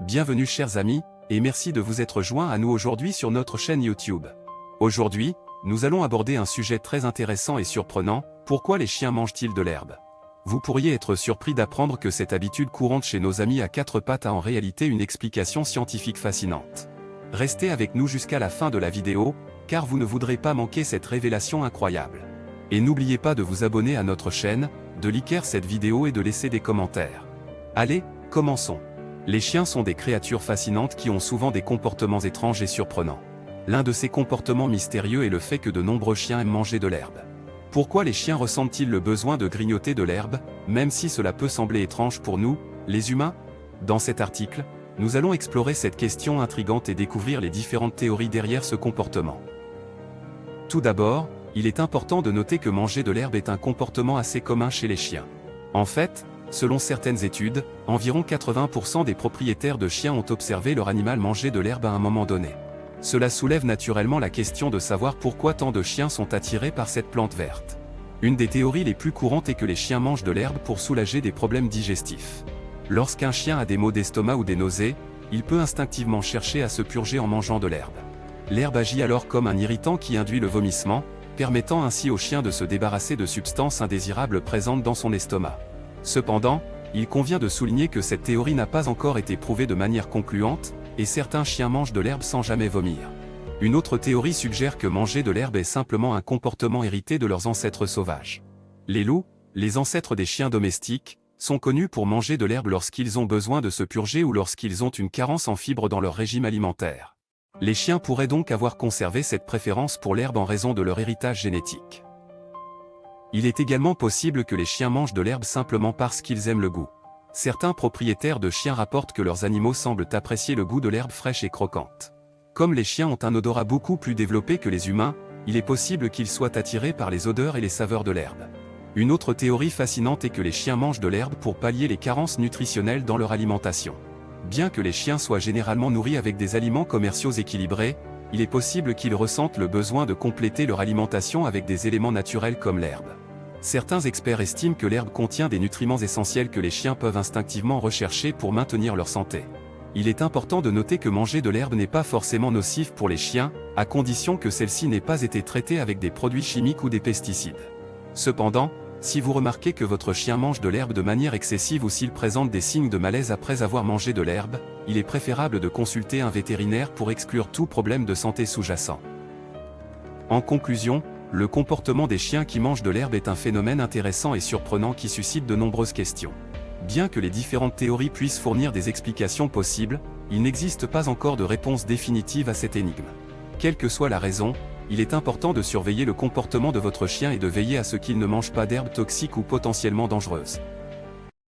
Bienvenue chers amis, et merci de vous être joints à nous aujourd'hui sur notre chaîne YouTube. Aujourd'hui, nous allons aborder un sujet très intéressant et surprenant, pourquoi les chiens mangent-ils de l'herbe? Vous pourriez être surpris d'apprendre que cette habitude courante chez nos amis à quatre pattes a en réalité une explication scientifique fascinante. Restez avec nous jusqu'à la fin de la vidéo, car vous ne voudrez pas manquer cette révélation incroyable. Et n'oubliez pas de vous abonner à notre chaîne, de liker cette vidéo et de laisser des commentaires. Allez, commençons. Les chiens sont des créatures fascinantes qui ont souvent des comportements étranges et surprenants. L'un de ces comportements mystérieux est le fait que de nombreux chiens aiment manger de l'herbe. Pourquoi les chiens ressentent-ils le besoin de grignoter de l'herbe, même si cela peut sembler étrange pour nous, les humains? Dans cet article, nous allons explorer cette question intrigante et découvrir les différentes théories derrière ce comportement. Tout d'abord, il est important de noter que manger de l'herbe est un comportement assez commun chez les chiens. En fait, selon certaines études, environ 80% des propriétaires de chiens ont observé leur animal manger de l'herbe à un moment donné. Cela soulève naturellement la question de savoir pourquoi tant de chiens sont attirés par cette plante verte. Une des théories les plus courantes est que les chiens mangent de l'herbe pour soulager des problèmes digestifs. Lorsqu'un chien a des maux d'estomac ou des nausées, il peut instinctivement chercher à se purger en mangeant de l'herbe. L'herbe agit alors comme un irritant qui induit le vomissement, permettant ainsi au chien de se débarrasser de substances indésirables présentes dans son estomac. Cependant, il convient de souligner que cette théorie n'a pas encore été prouvée de manière concluante, et certains chiens mangent de l'herbe sans jamais vomir. Une autre théorie suggère que manger de l'herbe est simplement un comportement hérité de leurs ancêtres sauvages. Les loups, les ancêtres des chiens domestiques, sont connus pour manger de l'herbe lorsqu'ils ont besoin de se purger ou lorsqu'ils ont une carence en fibres dans leur régime alimentaire. Les chiens pourraient donc avoir conservé cette préférence pour l'herbe en raison de leur héritage génétique. Il est également possible que les chiens mangent de l'herbe simplement parce qu'ils aiment le goût. Certains propriétaires de chiens rapportent que leurs animaux semblent apprécier le goût de l'herbe fraîche et croquante. Comme les chiens ont un odorat beaucoup plus développé que les humains, il est possible qu'ils soient attirés par les odeurs et les saveurs de l'herbe. Une autre théorie fascinante est que les chiens mangent de l'herbe pour pallier les carences nutritionnelles dans leur alimentation. Bien que les chiens soient généralement nourris avec des aliments commerciaux équilibrés, il est possible qu'ils ressentent le besoin de compléter leur alimentation avec des éléments naturels comme l'herbe. Certains experts estiment que l'herbe contient des nutriments essentiels que les chiens peuvent instinctivement rechercher pour maintenir leur santé. Il est important de noter que manger de l'herbe n'est pas forcément nocif pour les chiens, à condition que celle-ci n'ait pas été traitée avec des produits chimiques ou des pesticides. Cependant, si vous remarquez que votre chien mange de l'herbe de manière excessive ou s'il présente des signes de malaise après avoir mangé de l'herbe, il est préférable de consulter un vétérinaire pour exclure tout problème de santé sous-jacent. En conclusion, le comportement des chiens qui mangent de l'herbe est un phénomène intéressant et surprenant qui suscite de nombreuses questions. Bien que les différentes théories puissent fournir des explications possibles, il n'existe pas encore de réponse définitive à cette énigme. Quelle que soit la raison, il est important de surveiller le comportement de votre chien et de veiller à ce qu'il ne mange pas d'herbes toxiques ou potentiellement dangereuses.